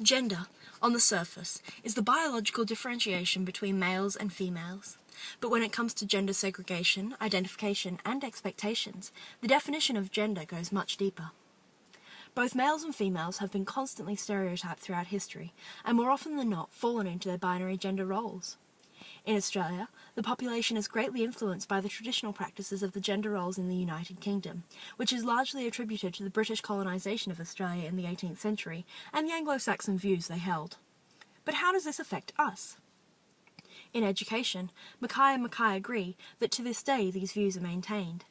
Gender, on the surface, is the biological differentiation between males and females. But when it comes to gender segregation, identification, and expectations, the definition of gender goes much deeper. Both males and females have been constantly stereotyped throughout history, and more often than not fallen into their binary gender roles. In Australia, the population is greatly influenced by the traditional practices of the gender roles in the United Kingdom, which is largely attributed to the British colonisation of Australia in the 18th century and the Anglo-Saxon views they held. But how does this affect us? In education, Mackay and Mackay agree that to this day these views are maintained.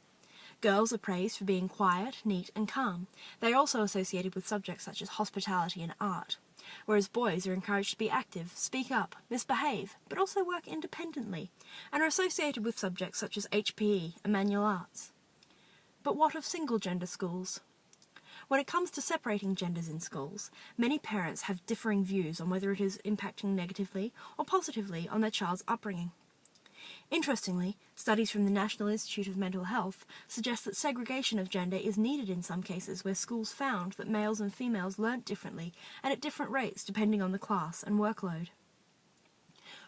Girls are praised for being quiet, neat and calm. They are also associated with subjects such as hospitality and art, whereas boys are encouraged to be active, speak up, misbehave, but also work independently, and are associated with subjects such as HPE and manual arts. But what of single-gender schools? When it comes to separating genders in schools, many parents have differing views on whether it is impacting negatively or positively on their child's upbringing. Interestingly, studies from the National Institute of Mental Health suggest that segregation of gender is needed in some cases where schools found that males and females learnt differently and at different rates depending on the class and workload.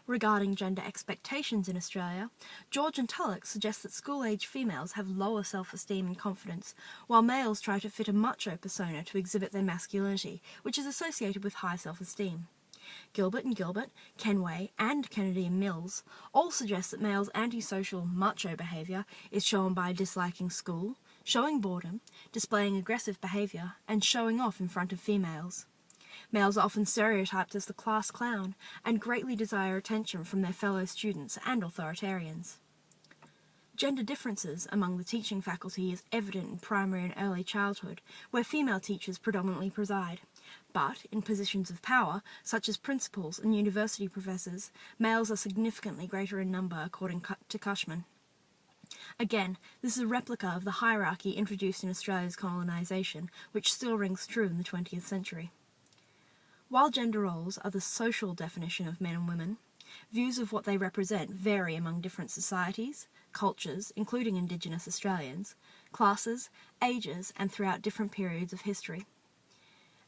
Regarding gender expectations in Australia, George and Tulloch suggest that school-age females have lower self-esteem and confidence, while males try to fit a macho persona to exhibit their masculinity, which is associated with high self-esteem. Gilbert and Gilbert, Kenway, and Kennedy and Mills all suggest that males' antisocial, macho behaviour is shown by disliking school, showing boredom, displaying aggressive behaviour, and showing off in front of females. Males are often stereotyped as the class clown and greatly desire attention from their fellow students and authoritarians. Gender differences among the teaching faculty is evident in primary and early childhood, where female teachers predominantly preside. But in positions of power, such as principals and university professors, males are significantly greater in number according to Cushman. Again, this is a replica of the hierarchy introduced in Australia's colonisation, which still rings true in the 20th century. While gender roles are the social definition of men and women, views of what they represent vary among different societies, cultures, including Indigenous Australians, classes, ages, and throughout different periods of history.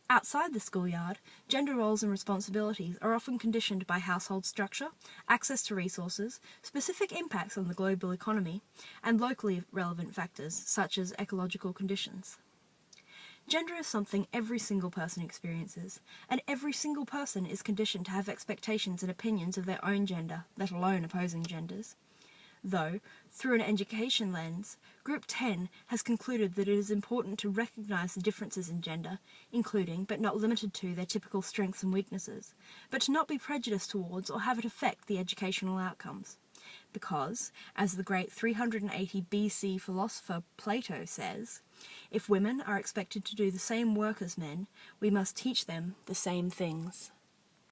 Outside the schoolyard, gender roles and responsibilities are often conditioned by household structure, access to resources, specific impacts on the global economy, and locally relevant factors such as ecological conditions. Gender is something every single person experiences, and every single person is conditioned to have expectations and opinions of their own gender, let alone opposing genders. Though, through an education lens, Group 10 has concluded that it is important to recognise the differences in gender, including, but not limited to, their typical strengths and weaknesses, but to not be prejudiced towards or have it affect the educational outcomes. Because, as the great 380 BC philosopher Plato says, if women are expected to do the same work as men, we must teach them the same things.